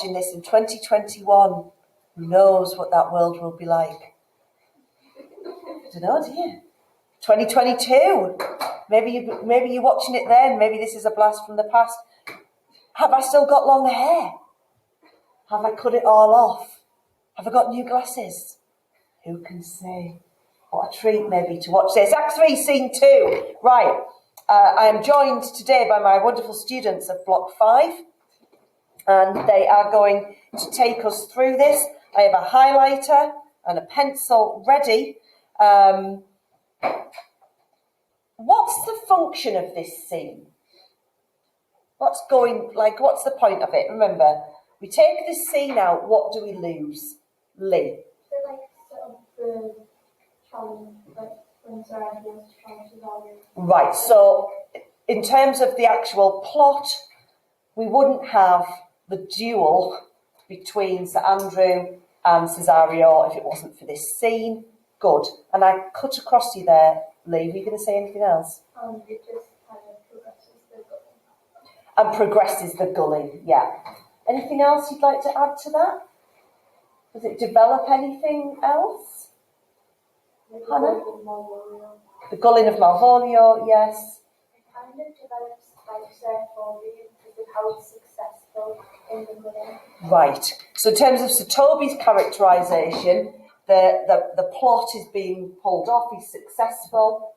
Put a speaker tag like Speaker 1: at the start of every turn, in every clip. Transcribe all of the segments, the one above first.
Speaker 1: watching this in 2021, who knows what that world will be like? I don't know, do you? 2022. Maybe you're watching it then. Maybe this is a blast from the past. Have I still got long hair? Have I cut it all off? Have I got new glasses? Who can say? What a treat maybe to watch this. Act 3, Scene 2. Right. I am joined today by my wonderful students of Block 5. And they are going to take us through this. I have a highlighter and a pencil ready. What's the function of this scene? What's the point of it? Remember, we take this scene out, what do we lose? Lee?
Speaker 2: The challenge, when Sarah was challenged with all.
Speaker 1: Right, so in terms of the actual plot, we wouldn't have the duel between Sir Andrew and Cesario if it wasn't for this scene. Good. And I cut across you there, Lee. Were you going to say anything else?
Speaker 2: It just kind of progresses the gulling.
Speaker 1: And progresses the gulling, yeah. Anything else you'd like to add to that? Does it develop anything else? Hannah? The gulling of Malvolio, yes.
Speaker 2: It kind of develops Fabian because of how he's successful in the gulling.
Speaker 1: Right. So in terms of Sir Toby's characterisation, the plot is being pulled off, he's successful.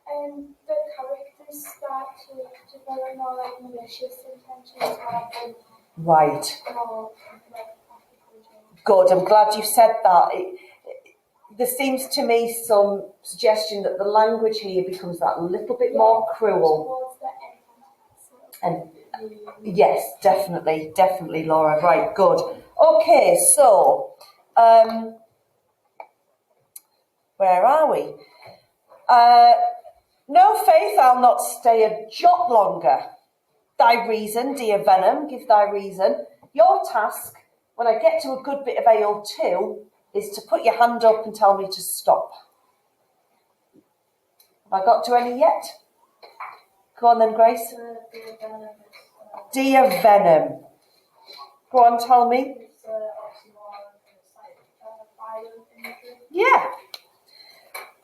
Speaker 2: The characters start to develop more like malicious intentions rather than
Speaker 1: Right.
Speaker 2: more
Speaker 1: Good, I'm glad you said that. There seems to me some suggestion that the language here becomes that little bit more cruel. And yes, definitely, Laura. Right, good. Okay, so where are we? No, Faith, I'll not stay a jot longer. Thy reason, dear Venom, give thy reason. Your task, when I get to a good bit of ale too, is to put your hand up and tell me to stop. Have I got to any yet? Go on then, Grace. Dear Venom. Go on, tell me. Yeah.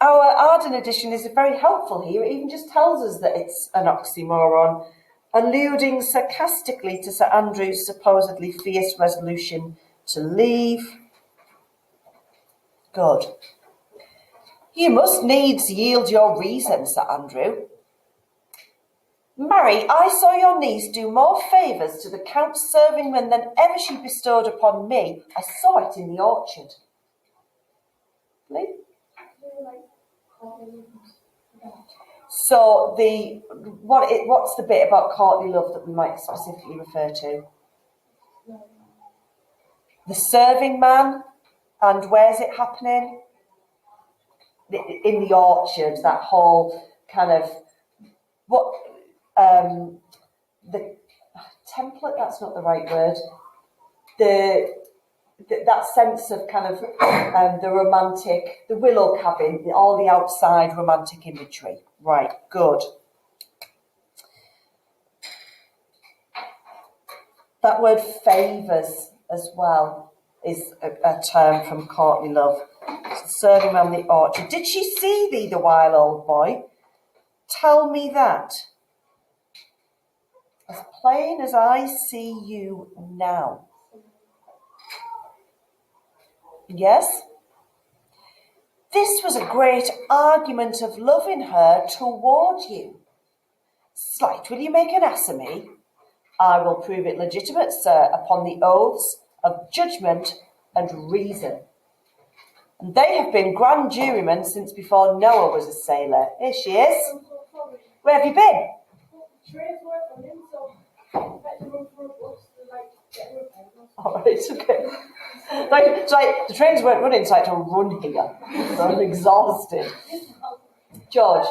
Speaker 1: Our Arden edition is very helpful here. It even just tells us that it's an oxymoron, alluding sarcastically to Sir Andrew's supposedly fierce resolution to leave. Good. You must needs yield your reason, Sir Andrew. Marry, I saw your niece do more favours to the Count's servingman than ever she bestowed upon me. I saw it in the orchard. Lee? So what's the bit about courtly love that we might specifically refer to? The serving man, and where's it happening? In the orchard, that whole kind of the template. That's not the right word. That sense of kind of the romantic, the willow cabin, all the outside romantic imagery. Right, good. That word favours as well is a term from courtly love. Serving man the orchard. Did she see thee the while, old boy? Tell me that. As plain as I see you now. Yes? This was a great argument of love in her toward you. Slight, will you make an ass of me? I will prove it legitimate, sir, upon the oaths of judgment and reason. And they have been grand jurymen since before Noah was a sailor. Here she is. Where have you been? All right, okay. The trains weren't running, so I had to run here. So I'm exhausted. George.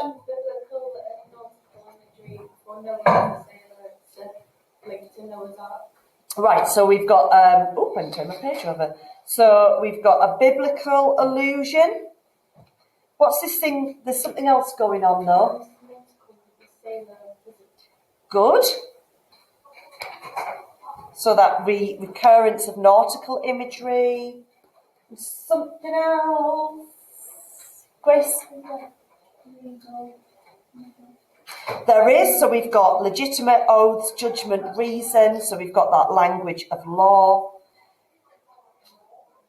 Speaker 1: Right, so we've got, I'm going to turn my page over. So we've got a biblical allusion. What's this thing? There's something else going on though. Good. So that recurrence of nautical imagery. Something else. Grace? There is, so we've got legitimate oaths, judgment, reason, so we've got that language of law.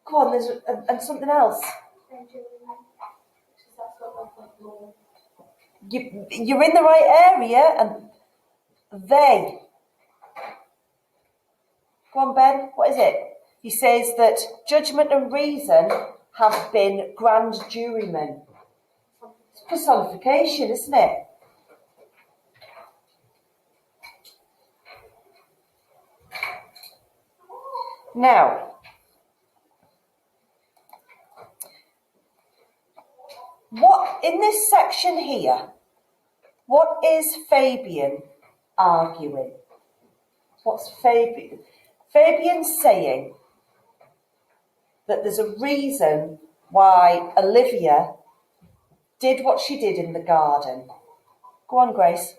Speaker 1: Go on, and something else. You're in the right area, and they. Go on, Ben, what is it? He says that judgment and reason have been grand jurymen. It's personification, isn't it? Now, what in this section here, what is Fabian arguing? What's Fabian? Fabian's saying that there's a reason why Olivia did what she did in the garden. Go on, Grace.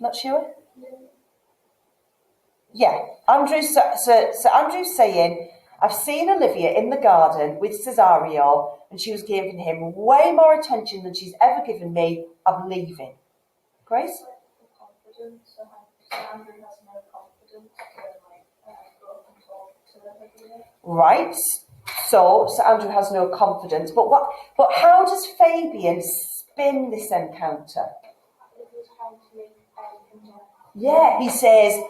Speaker 1: Not sure? Yeah. So Andrew's saying, I've seen Olivia in the garden with Cesario, and she was giving him way more attention than she's ever given me. I'm leaving. Grace?
Speaker 2: Confidence. So Andrew has no confidence to go up and talk to Olivia.
Speaker 1: Right. So Andrew has no confidence. But how does Fabian spin this encounter? Yeah, he says,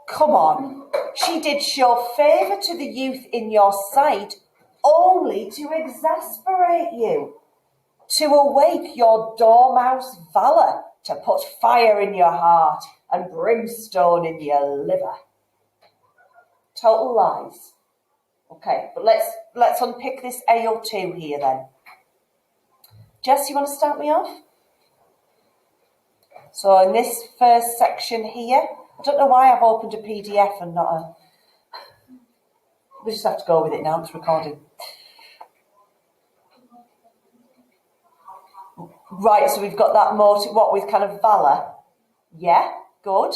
Speaker 1: come on, she did show favour to the youth in your sight only to exasperate you, to awake your dormouse valour, to put fire in your heart and brimstone in your liver. Total lies. Okay, but let's unpick this AO2 here then. Jess, you want to start me off? So in this first section here, I don't know why I've opened a PDF and not a... We just have to go with it now, it's recording. Right, so we've got that motive, what, with kind of valour? Yeah, good.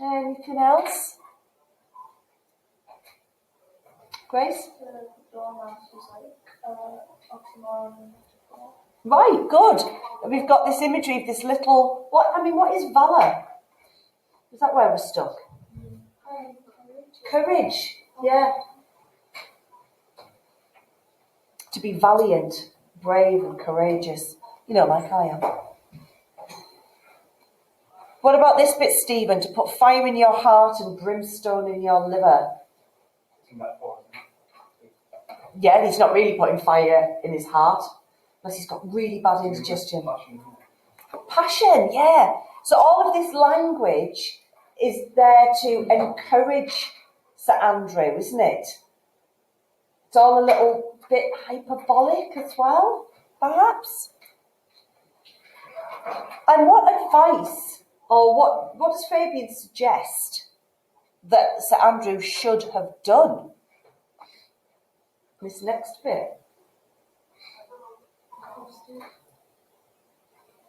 Speaker 1: Anything else? Grace?
Speaker 2: The dormouse is like oxymoron.
Speaker 1: Right, good. We've got this imagery of this little... what is valour? Is that where we're stuck? Courage, yeah. To be valiant, brave and courageous. You know, like I am. What about this bit, Stephen? To put fire in your heart and brimstone in your liver. Yeah, he's not really putting fire in his heart. Unless he's got really bad indigestion. Passion, yeah. So all of this language is there to encourage Sir Andrew, isn't it? It's all a little bit hyperbolic as well, perhaps. And what advice, or what does Fabian suggest that Sir Andrew should have done? This next bit.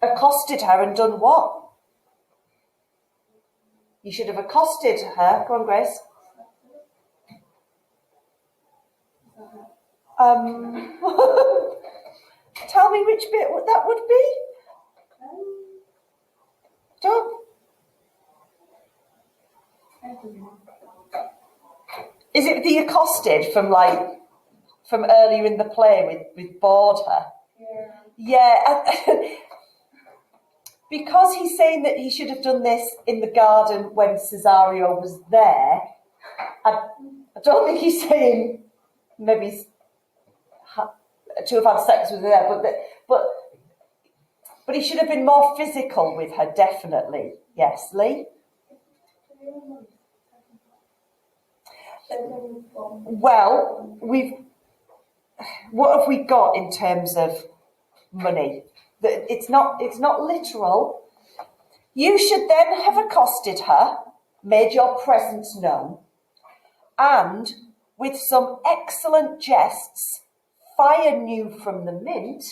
Speaker 1: Accosted her and done what? You should have accosted her. Go on, Grace. Tell me which bit that would be. Don't. Is it the accosted from earlier in the play with bored her? Yeah. Because he's saying that he should have done this in the garden when Cesario was there, I don't think he's saying maybe to have had sex with her there, but he should have been more physical with her, definitely. Yes, Lee? Well, what have we got in terms of money? It's not literal. You should then have accosted her, made your presence known, and with some excellent jests, fire new from the mint,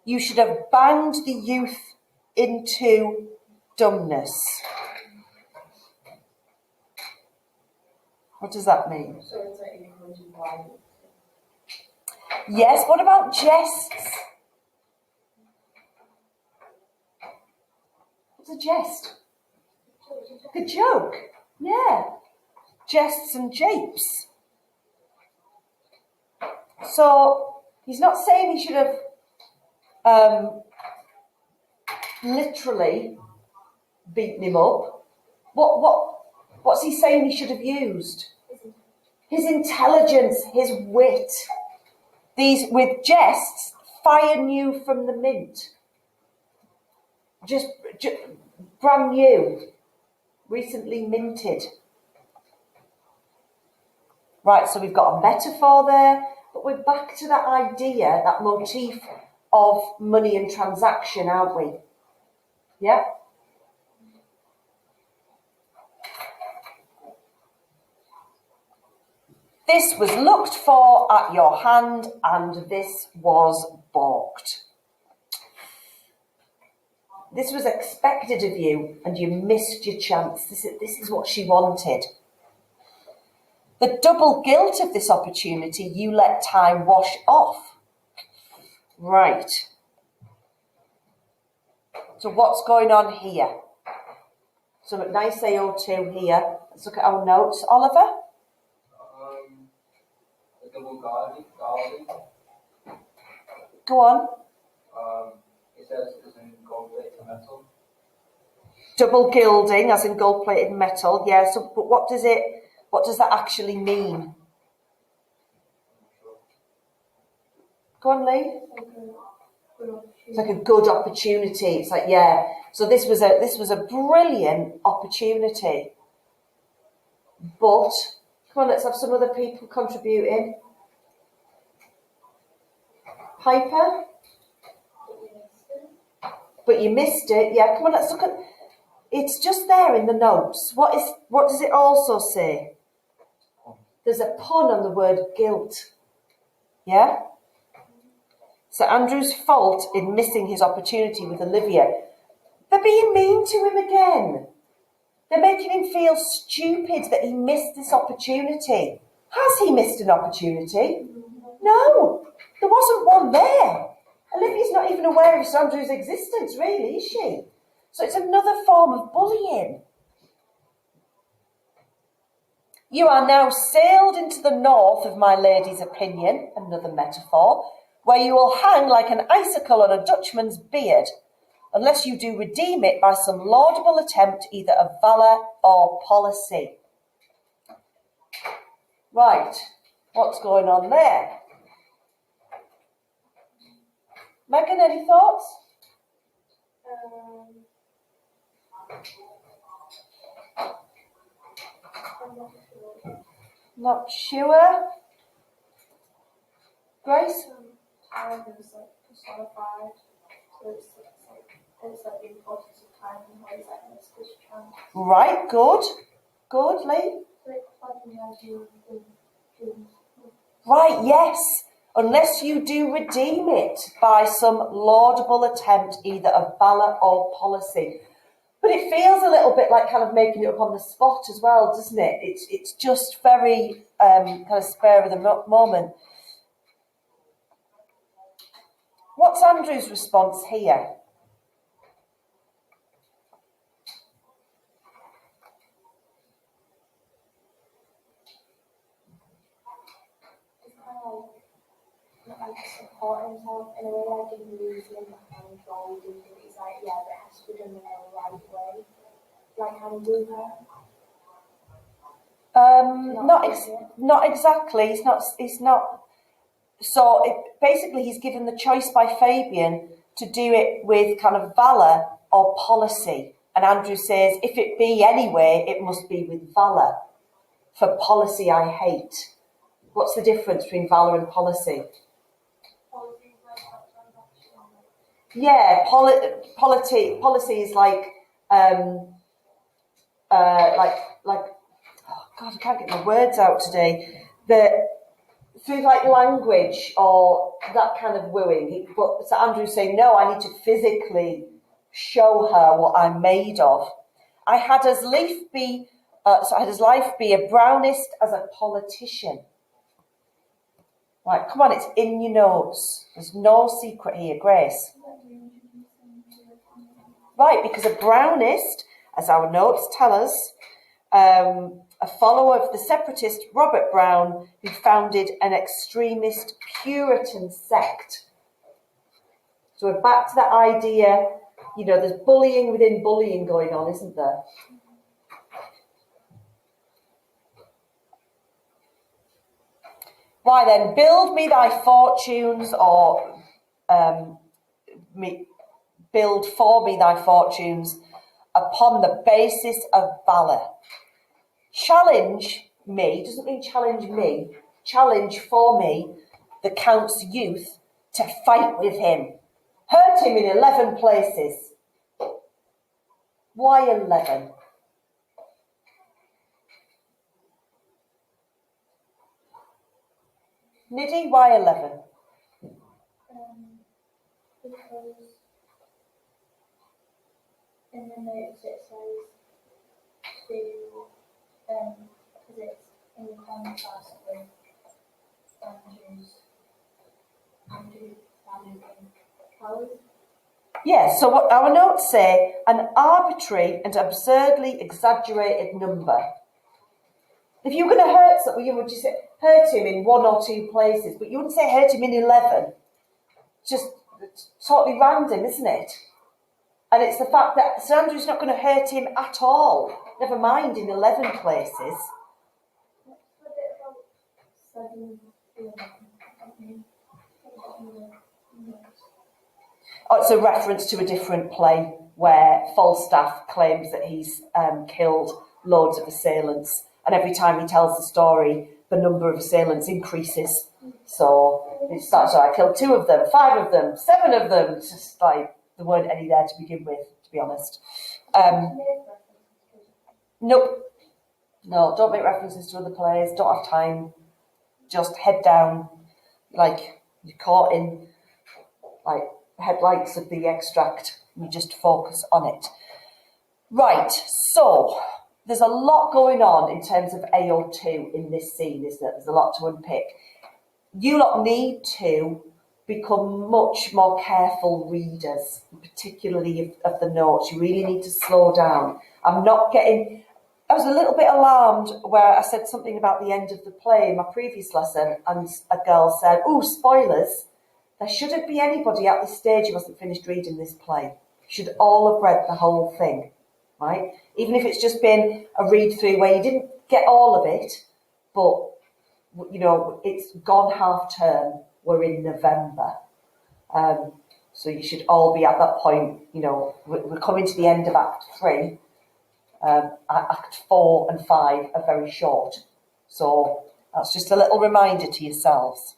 Speaker 1: you should have banged the youth into dumbness. What does that mean?
Speaker 3: So it's like encouraging violence.
Speaker 1: Yes, what about jests? What's a jest? A joke. Yeah. Jests and japes. So he's not saying he should have literally beaten him up. What's he saying he should have used? His intelligence, his wit. These, with jests, fire new from the mint. Just brand new, recently minted. Right, so we've got a metaphor there, but we're back to that idea, that motif of money and transaction, aren't we? Yeah? This was looked for at your hand, and this was balked. This was expected of you, and you missed your chance. This is what she wanted. The double guilt of this opportunity you let time wash off. Right. So what's going on here? So nice AO2 here. Let's look at our notes. Oliver?
Speaker 4: The double guarding.
Speaker 1: Go on.
Speaker 4: It says it's in gold-plated metal.
Speaker 1: Double gilding, as in gold-plated metal. Yeah. So, but what does that actually mean? Go on, Lee. It's like a good opportunity. It's like, yeah. So this was a brilliant opportunity. But come on, let's have some other people contributing. Piper? But you missed it. Yeah, come on, let's look at. It's just there in the notes. What does it also say? There's a pun on the word guilt. Yeah? So Andrew's fault in missing his opportunity with Olivia. They're being mean to him again. They're making him feel stupid that he missed this opportunity. Has he missed an opportunity? No, there wasn't one there. Olivia's not even aware of Andrew's existence, really, is she? So it's another form of bullying. You are now sailed into the north of my lady's opinion, another metaphor, where you will hang like an icicle on a Dutchman's beard, unless you do redeem it by some laudable attempt either of valour or policy. Right, what's going on there? Megan, any thoughts? Not sure. Grace?
Speaker 2: Time is like personified, so it's like the importance of time and how it's like missed this chance.
Speaker 1: Right, good. Good, Lee.
Speaker 2: Like flagging the idea of the
Speaker 1: Right, yes. Unless you do redeem it by some laudable attempt either of valour or policy. But it feels a little bit like kind of making it up on the spot as well, doesn't it? It's just very kind of spur of the moment. What's Andrew's response here?
Speaker 2: like support himself in a way, like in losing behind gold and he's like, yeah, but it has to be done in a right way. Like handle her.
Speaker 1: Not exactly. It's not. So basically, he's given the choice by Fabian to do it with kind of valour or policy. And Andrew says, if it be anyway, it must be with valour. For policy, I hate. What's the difference between valour and policy? Yeah, policy is like, oh God, I can't get my words out today. Through like language or that kind of wooing. But so Andrew's saying, no, I need to physically show her what I'm made of. I had as lief be a brownist as a politician. Right, come on, it's in your notes. There's no secret here, Grace. Right, because a brownist, as our notes tell us, a follower of the separatist Robert Brown, who founded an extremist Puritan sect. So we're back to that idea, there's bullying within bullying going on, isn't there? Why then, build me thy fortunes, or build for me thy fortunes upon the basis of valour. Challenge me, doesn't mean challenge me, challenge for me the Count's youth to fight with him. Hurt him in 11 places. Why 11? Niddy, why 11?
Speaker 2: Because in the notes it says because it's in contrast with Andrew Fabian Coward.
Speaker 1: Yes, so what our notes say, an arbitrary and absurdly exaggerated number. If you were going to hurt someone, you would just say, hurt him in 1 or 2 places, but you wouldn't say hurt him in 11. Just totally random, isn't it? And it's the fact that Sir Andrew's not going to hurt him at all, never mind in 11 places. Oh, it's a reference to a different play where Falstaff claims that he's killed loads of assailants, and every time he tells the story, the number of assailants increases. So it starts, I killed 2 of them, 5 of them, 7 of them. It's just like there weren't any there to begin with, to be honest. Nope. No, don't make references to other plays. Don't have time. Just head down, like you're caught in like headlights of the extract. You just focus on it. Right, so there's a lot going on in terms of AO2 in this scene, isn't there? There's a lot to unpick. You lot need to become much more careful readers, particularly of the notes. You really need to slow down. I was a little bit alarmed where I said something about the end of the play in my previous lesson, and a girl said, "Oh, spoilers. There shouldn't be anybody at this stage who hasn't finished reading this play. You should all have read the whole thing, right? Even if it's just been a read-through where you didn't get all of it, but, it's gone half-term. We're in November. So you should all be at that point, we're coming to the end of Act 3. Act 4 and 5 are very short. So that's just a little reminder to yourselves.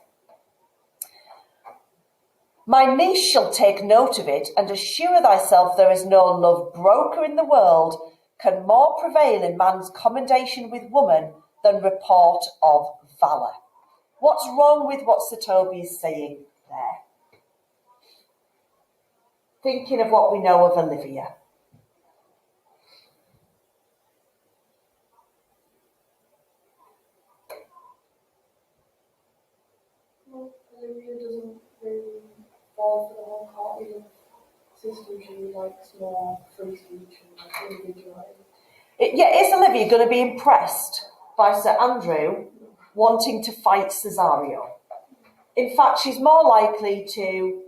Speaker 1: My niece shall take note of it, and assure thyself there is no love broker in the world can more prevail in man's commendation with woman than report of valour. What's wrong with what Sir Toby is saying there? Thinking of what we know of Olivia.
Speaker 3: Well, Olivia doesn't really fall for the whole party of system. She likes more free speech and individuality.
Speaker 1: Is Olivia going to be impressed by Sir Andrew wanting to fight Cesario? In fact, she's more likely to...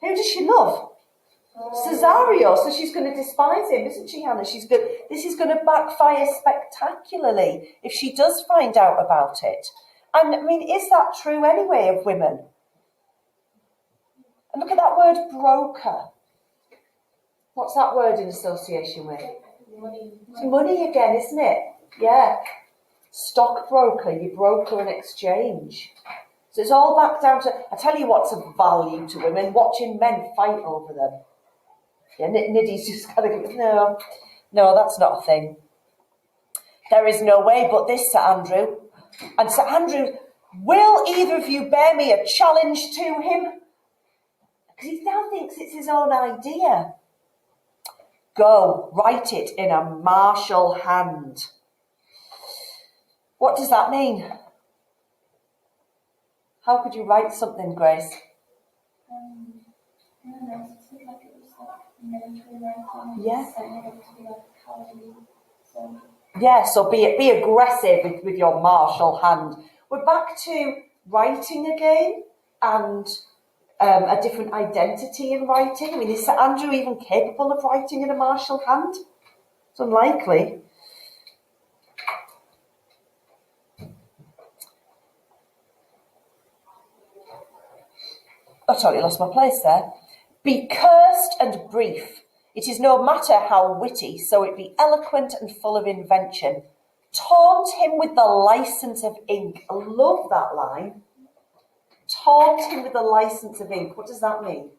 Speaker 1: Who does she love? Cesario. So she's going to despise him, isn't she, Hannah? This is going to backfire spectacularly if she does find out about it. And, is that true anyway of women? And look at that word broker. What's that word in association with?
Speaker 3: Money.
Speaker 1: It's money again, isn't it? Yeah. Stockbroker, you broker an exchange. So it's all back down to, I tell you what's of value to women, watching men fight over them. Yeah, Niddy's just kind of, no, that's not a thing. There is no way but this, Sir Andrew. And Sir Andrew, will either of you bear me a challenge to him? Because he now thinks it's his own idea. Go, write it in a martial hand. What does that mean? How could you write something, Grace?
Speaker 2: I don't know, it seemed like it was like military writing.
Speaker 1: Yeah.
Speaker 2: Setting it up to be like a cowardly soldier.
Speaker 1: Yeah, so be aggressive with your martial hand. We're back to writing again and a different identity in writing. I mean, is Sir Andrew even capable of writing in a martial hand? It's unlikely. I totally lost my place there. Be cursed and brief. It is no matter how witty, so it be eloquent and full of invention. Taunt him with the license of ink. I love that line. Taunt him with the license of ink. What does that mean?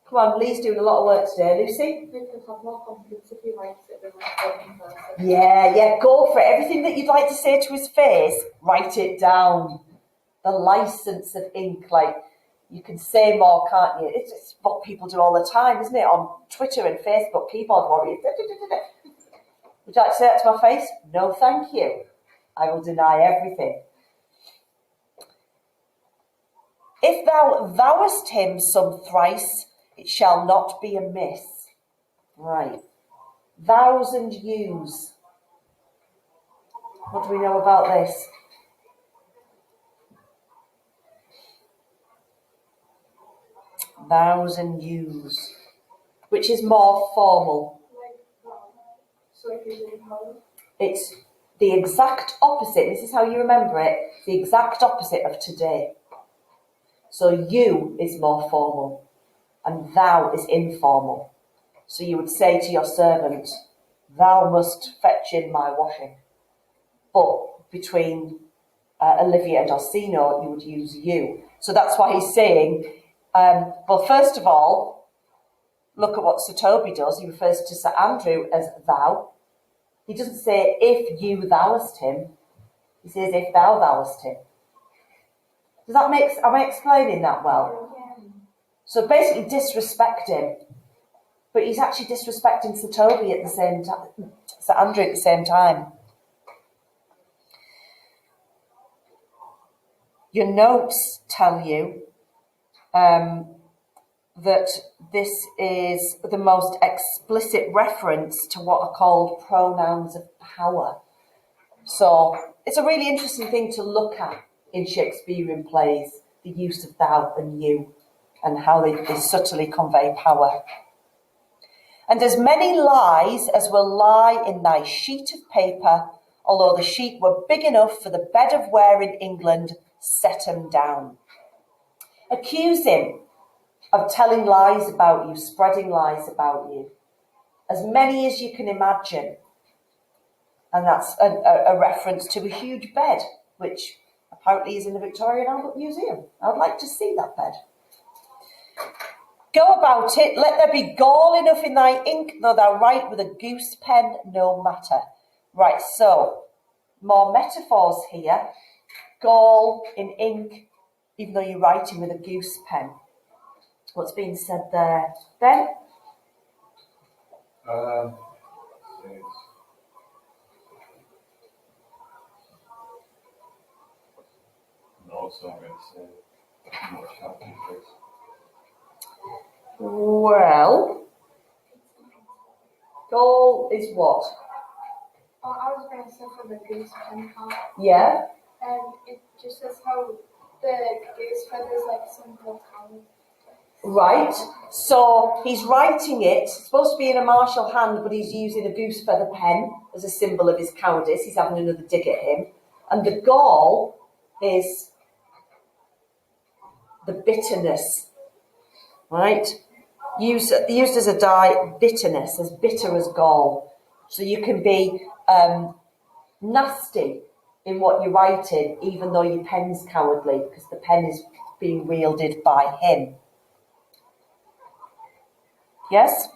Speaker 1: Come on, Lee's doing a lot of work today. Lucy?
Speaker 3: You can have more confidence if he writes it than like in person.
Speaker 1: Yeah, go for it. Everything that you'd like to say to his face, write it down. The license of ink, like, you can say more, can't you? It's what people do all the time, isn't it? On Twitter and Facebook, keyboard warriors. Would you like to say that to my face? No, thank you. I will deny everything. If thou vowest him some thrice, it shall not be amiss. Right. Vows and yews. What do we know about this? Vows and yews. Which is more formal?
Speaker 3: So if he's in power.
Speaker 1: It's the exact opposite. This is how you remember it. The exact opposite of today. So you is more formal and thou is informal. So you would say to your servant, thou must fetch in my washing. But between Olivia and Orsino, you would use you. So that's why he's saying, well, first of all, look at what Sir Toby does. He refers to Sir Andrew as thou. He doesn't say if you thouest him. He says if thou thouest him. Does that make? Am I explaining that well?
Speaker 2: Yeah.
Speaker 1: So basically disrespect him. But he's actually disrespecting Sir Toby at the same time, Sir Andrew at the same time. Your notes tell you that this is the most explicit reference to what are called pronouns of power. So it's a really interesting thing to look at in Shakespearean plays, the use of thou and you, and how they subtly convey power. And as many lies as will lie in thy sheet of paper, although the sheet were big enough for the bed of ware in England, set 'em down. Accuse him of telling lies about you, spreading lies about you. As many as you can imagine. And that's a reference to a huge bed, which apparently is in the Victoria and Albert Museum. I would like to see that bed. Go about it, let there be gall enough in thy ink, though thou write with a goose pen, no matter. Right, so, more metaphors here. Gall in ink, even though you're writing with a goose pen. What's being said there? Ben?
Speaker 5: No, so I'm going to say much happening first.
Speaker 1: Well, gall is what?
Speaker 2: Oh, I was going to say for the goose pen part.
Speaker 1: Yeah?
Speaker 2: It just says how the goose feathers like symbol power.
Speaker 1: Right, so he's writing it, it's supposed to be in a martial hand, but he's using a goose feather pen as a symbol of his cowardice. He's having another dig at him. And the gall is the bitterness, right? Used as a dye, bitterness, as bitter as gall. So you can be nasty in what you're writing, even though your pen's cowardly, because the pen is being wielded by him. Yes?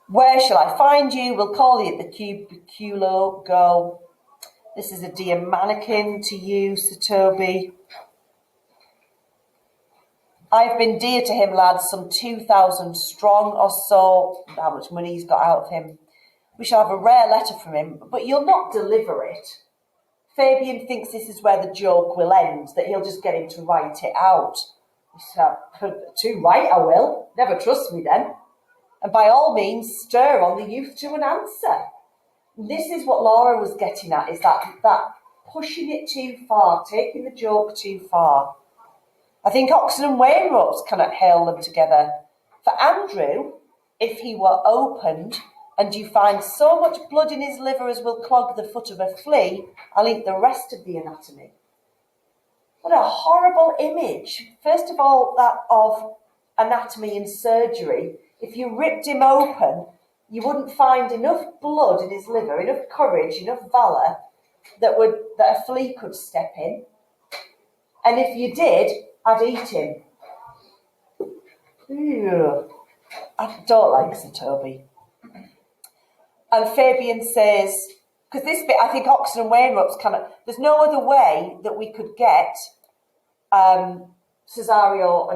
Speaker 1: Where shall I find you? We'll call thee at the cubiculo. Go. This is a dear mannequin to you, Sir Toby. I've been dear to him, lads, some 2,000 strong or so. How much money he's got out of him. We shall have a rare letter from him, but you'll not deliver it. Fabian thinks this is where the joke will end, that he'll just get him to write it out. Too right, I will. Never trust me then. And by all means, stir on the youth to an answer. This is what Laura was getting at, is that pushing it too far, taking the joke too far. I think Oxon and Wainwrights cannot hail them together. For Andrew, if he were opened, and you find so much blood in his liver as will clog the foot of a flea, I'll eat the rest of the anatomy. What a horrible image. First of all, that of anatomy and surgery. If you ripped him open, you wouldn't find enough blood in his liver, enough courage, enough valour that a flea could step in. And if you did, I'd eat him. Ew. I don't like Sir Toby. And Fabian says, because this bit, I think Oxon and Wainwright's there's no other way that we could get Cesario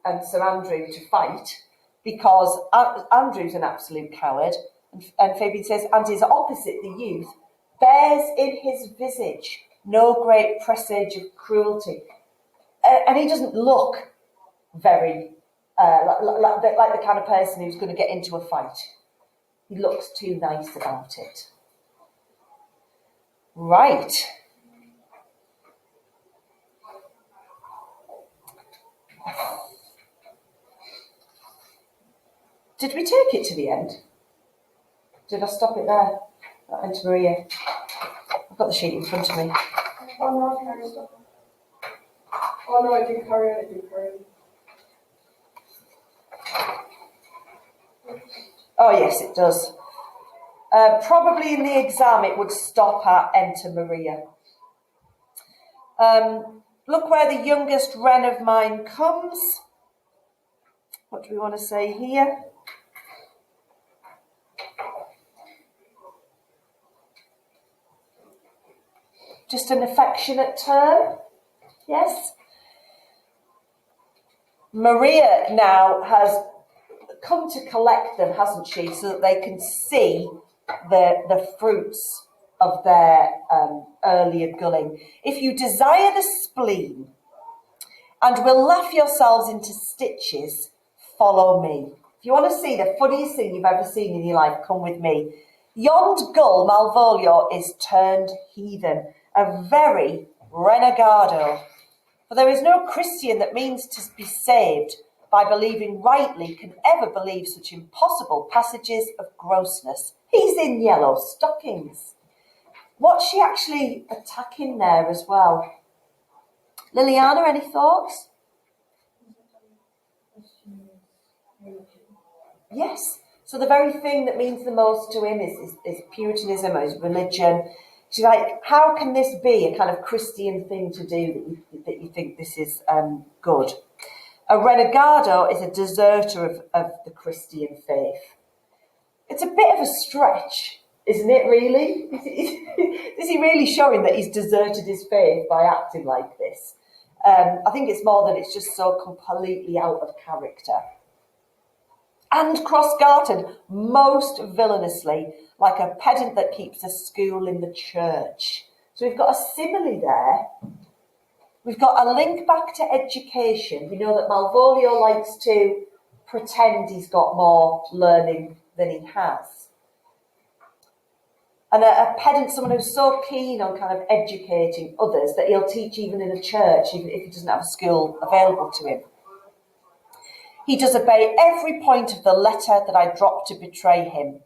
Speaker 1: and Sir Andrew to fight, because Andrew's an absolute coward. And Fabian says, and his opposite, the youth, bears in his visage no great presage of cruelty. And he doesn't look very like the kind of person who's going to get into a fight. He looks too nice about it. Right. Did we take it to the end? Did I stop it there? And to Maria. I've got the sheet in front of me.
Speaker 3: Oh no, I did carry on.
Speaker 1: Oh yes, it does. Probably in the exam it would stop at Enter Maria. Look where the youngest wren of mine comes. What do we want to say here? Just an affectionate term. Yes. Maria now has come to collect them, hasn't she, so that they can see the fruits of their earlier gulling. If you desire the spleen and will laugh yourselves into stitches, follow me. If you want to see the funniest thing you've ever seen in your life, come with me. Yond gull Malvolio is turned heathen, a very renegado. For there is no Christian that means to be saved by believing rightly can ever believe such impossible passages of grossness. He's in yellow stockings. What's she actually attacking there as well? Liliana, any thoughts? Yes. So the very thing that means the most to him is Puritanism, is religion. She's like, how can this be a kind of Christian thing to do that you think this is good? A renegado is a deserter of the Christian faith. It's a bit of a stretch, isn't it, really? Is he really showing that he's deserted his faith by acting like this? I think it's more that it's just so completely out of character. And cross-gartered, most villainously, like a pedant that keeps a school in the church. So we've got a simile there. We've got a link back to education. We know that Malvolio likes to pretend he's got more learning than he has. And a pedant, someone who's so keen on kind of educating others that he'll teach even in a church, even if he doesn't have a school available to him. He does obey every point of the letter that I drop to betray him.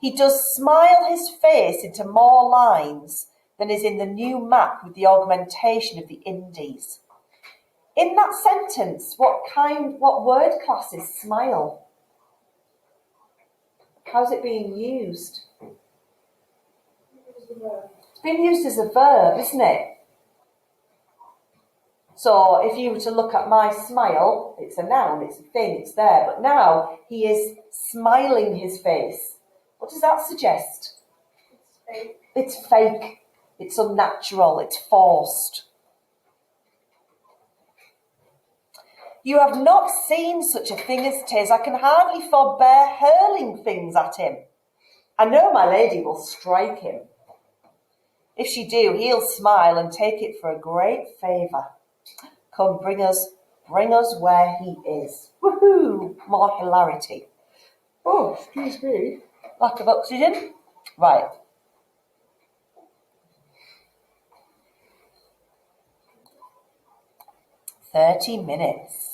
Speaker 1: He does smile his face into more lines than is in the new map with the augmentation of the Indies. In that sentence, what word class is smile? How's it being used? It's being used as a verb, isn't it? So if you were to look at my smile, it's a noun, it's a thing, it's there. But now he is smiling his face. What does that suggest?
Speaker 2: It's fake.
Speaker 1: It's fake. It's unnatural, it's forced. You have not seen such a thing as 'tis. I can hardly forbear hurling things at him. I know my lady will strike him. If she do, he'll smile and take it for a great favour. Come, bring us where he is. Woohoo! More hilarity. Oh, excuse me. Lack of oxygen? Right. "30 minutes.